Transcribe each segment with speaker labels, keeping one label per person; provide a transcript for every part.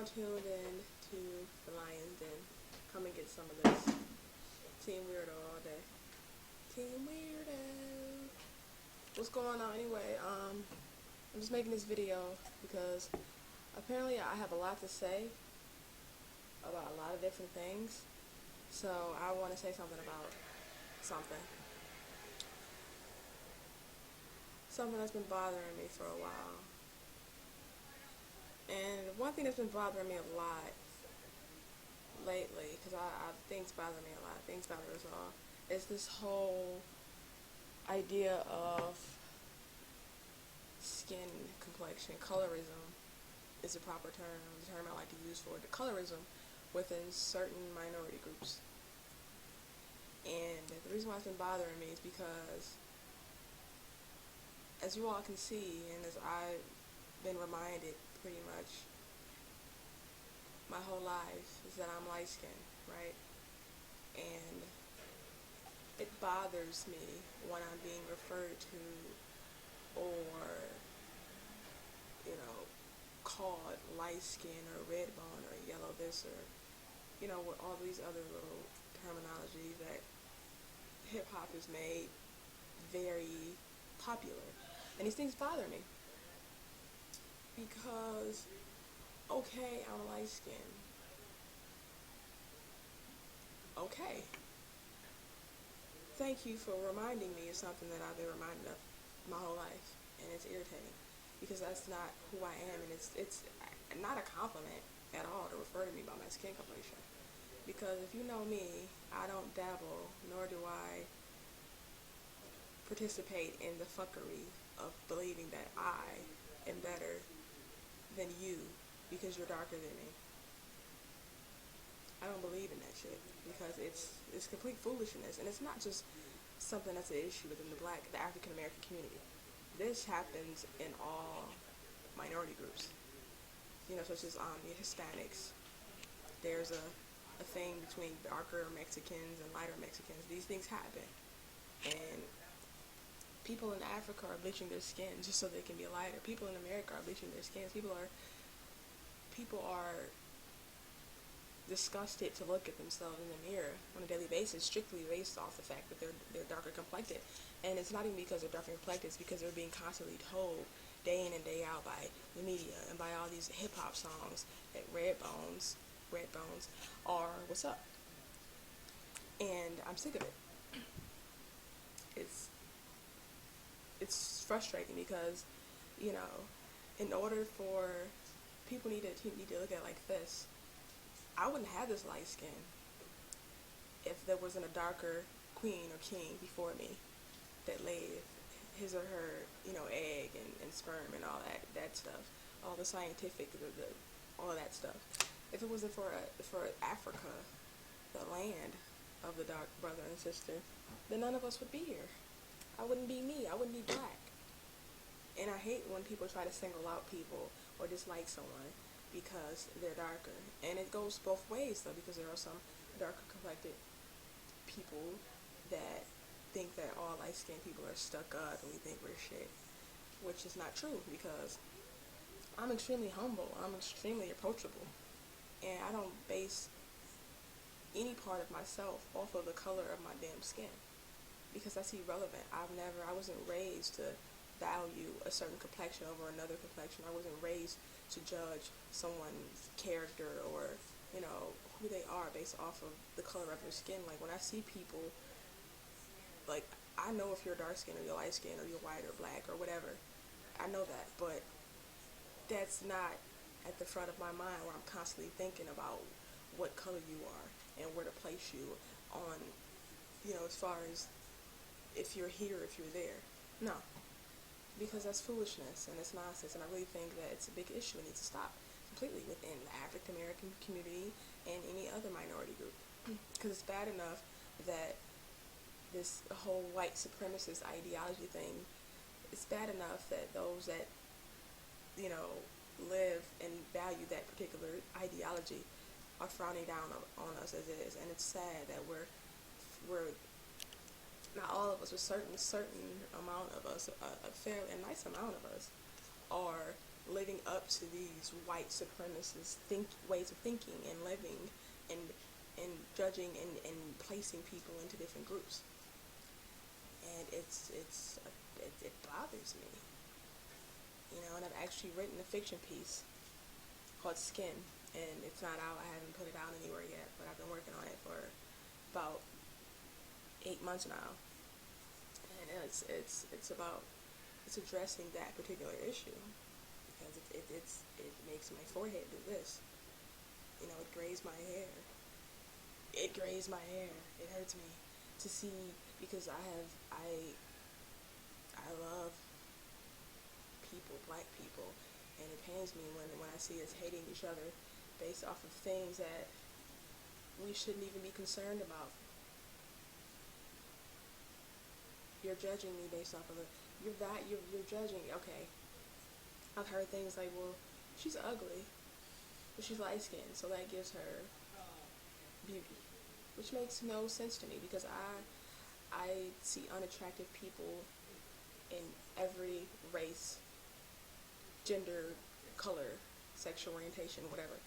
Speaker 1: tuned in to the Lions Den. Come and get some of this. Team Weirdo all day. Team Weirdo. What's going on anyway? I'm just making this video because apparently I have a lot to say about a lot of different things. So I want to say something about something. Something that's been bothering me for a while. And one thing that's been bothering me a lot lately, because things bother me a lot, things bother us all, is this whole idea of skin complexion. Colorism is a proper term, the term I like to use for it. The colorism within certain minority groups. And the reason why it's been bothering me is because, as you all can see, and as I've been reminded pretty much my whole life, is that I'm light-skinned, right? And it bothers me when I'm being referred to or, called light-skin or red bone or yellow this or, with all these other little terminologies that hip-hop has made very popular. And these things bother me because, okay, I'm light-skinned. Okay. Thank you for reminding me of something that I've been reminded of my whole life, and it's irritating because that's not who I am, and it's not a compliment at all to refer to me by my skin complexion. Because if you know me, I don't dabble, nor do I participate in the fuckery of believing that I am better than you because you're darker than me. I don't believe in that shit because it's complete foolishness, and it's not just something that's an issue within the African American community. This happens in all minority groups, such as the Hispanics. There's a thing between darker Mexicans and lighter Mexicans. These things happen, and people in Africa are bleaching their skin just so they can be lighter. People in America are bleaching their skins. People are disgusted to look at themselves in the mirror on a daily basis, strictly based off the fact that they're darker complected. And it's not even because they're darker complected, it's because they're being constantly told day in and day out by the media and by all these hip-hop songs that red bones are what's up. And I'm sick of it. It's frustrating because, in order for people need to look at it like this. I wouldn't have this light skin if there wasn't a darker queen or king before me that laid his or her, egg and sperm and all that stuff, all the scientific, all of that stuff. If it wasn't for Africa, the land of the dark brother and sister, then none of us would be here. I wouldn't be me. I wouldn't be black. And I hate when people try to single out people or dislike someone because they're darker. And it goes both ways, though, because there are some darker complected people that think that all light-skinned people are stuck up and we think we're shit, which is not true because I'm extremely humble. I'm extremely approachable. And I don't base any part of myself off of the color of my damn skin because that's irrelevant. I wasn't raised to value a certain complexion over another complexion. I wasn't raised to judge someone's character or, who they are based off of the color of their skin. Like, when I see people, like, I know if you're dark skin or you're light skin or you're white or black or whatever. I know that, but that's not at the front of my mind where I'm constantly thinking about what color you are and where to place you on, as far as if you're here, if you're there. No. Because that's foolishness and it's nonsense, and I really think that it's a big issue and needs to stop completely within the African American community and any other minority group. Because it's bad enough that this whole white supremacist ideology thing, it's bad enough that those that, live and value that particular ideology are frowning down on us as is. And it's sad that we're not all of us, but certain amount of us, a nice amount of us, are living up to these white supremacist ways of thinking and living and judging and placing people into different groups. And it bothers me, and I've actually written a fiction piece called Skin, and it's not out. I haven't put it out anywhere yet, but I've been working on it for about 8 months now, and it's addressing that particular issue, because it makes my forehead do this. It grazed my hair. It grazed my hair. It hurts me to see, because I love people, black people, and it pains me when I see us hating each other based off of things that we shouldn't even be concerned about. You're judging me based off of you're judging. Okay, I've heard things like, well, she's ugly, but she's light skinned, so that gives her beauty, which makes no sense to me, because I see unattractive people in every race, gender, color, sexual orientation, whatever.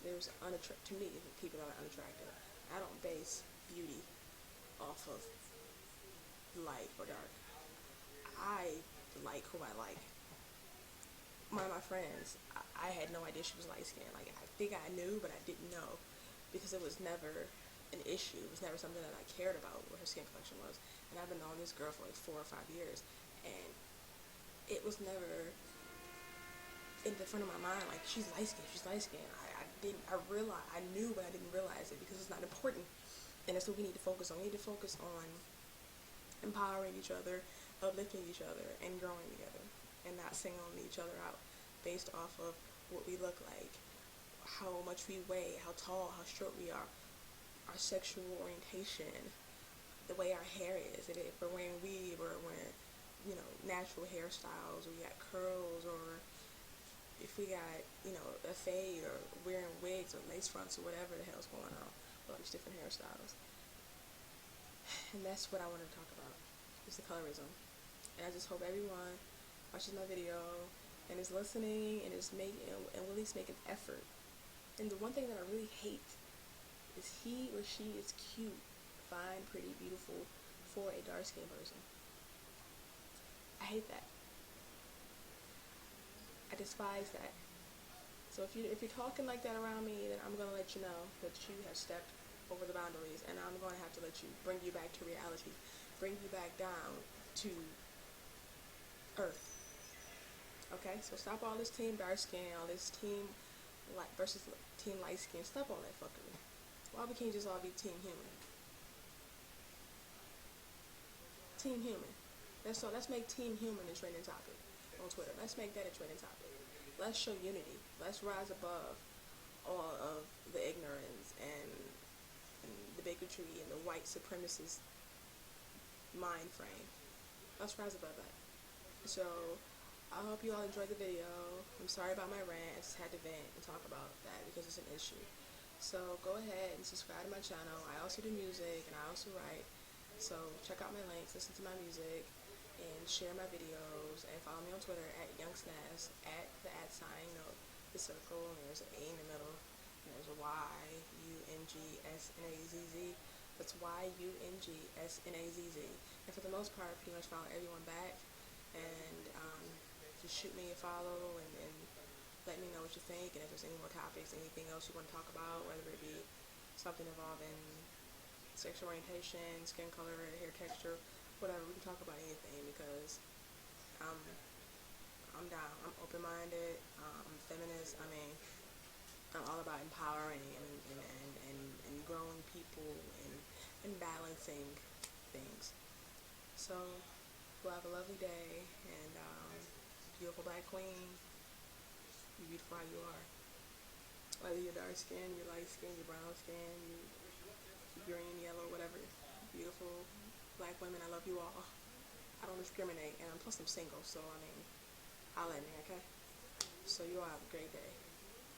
Speaker 1: There's to me, people that are unattractive. I don't base beauty off of light or dark. I like who I like. One of my friends, I had no idea she was light skinned. Like, I think I knew, but I didn't know, because it was never an issue. It was never something that I cared about, what her skin complexion was. And I've been knowing this girl for like 4 or 5 years, and it was never in the front of my mind, like, she's light skinned, she's light skinned. I knew, but I didn't realize it, because it's not important. And that's what we need to focus on. We need to focus on empowering each other, uplifting each other, and growing together, and not singling each other out based off of what we look like, how much we weigh, how tall, how short we are, our sexual orientation, the way our hair is, if we're wearing weave or wearing, natural hairstyles, or we got curls, or if we got, a fade, or wearing wigs or lace fronts or whatever the hell's going on, all these different hairstyles. And that's what I want to talk about, is the colorism. And I just hope everyone watches my video and is listening and will at least make an effort. And the one thing that I really hate is he or she is cute, fine, pretty, beautiful for a dark-skinned person. I hate that. I despise that. So if you're talking like that around me, then I'm gonna let you know that you have stepped over the boundaries, and I'm gonna have to bring you back to reality, bring you back down to earth. Okay, so stop all this team dark skin, all this team light versus team light skin. Stop all that fuckery. Why we can't just all be team human? Team human. That's all. Let's make team human a trending topic on Twitter. Let's make that a trending topic. Let's show unity. Let's rise above all of the ignorance and the bigotry and the white supremacist mind frame. Let's rise above that. So I hope you all enjoyed the video. I'm sorry about my rant. I just had to vent and talk about that because it's an issue. So go ahead and subscribe to my channel. I also do music and I also write. So check out my links, listen to my music, and share my videos, and follow me on Twitter at YoungSnazz, at the @ the circle, and there's an A in the middle, and there's a YUNGSNAZZ. That's YUNGSNAZZ. And for the most part, I pretty much follow everyone back, and just shoot me a follow and let me know what you think, and if there's any more topics, anything else you want to talk about, whether it be something involving sexual orientation, skin color, hair texture, whatever, we can talk about anything, because I'm down. I'm open-minded. I'm feminist. I'm all about empowering and growing people and balancing things. So, we'll have a lovely day, and beautiful black queen, you're beautiful how you are. Whether you're dark skin, you're light skin, you're brown skin, you're green, yellow, whatever. Beautiful black women, I love you all. I don't discriminate, and plus I'm single, so holla at me, okay? So you all have a great day,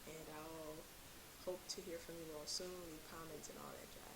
Speaker 1: and I'll hope to hear from you all soon, leave comments and all that jazz.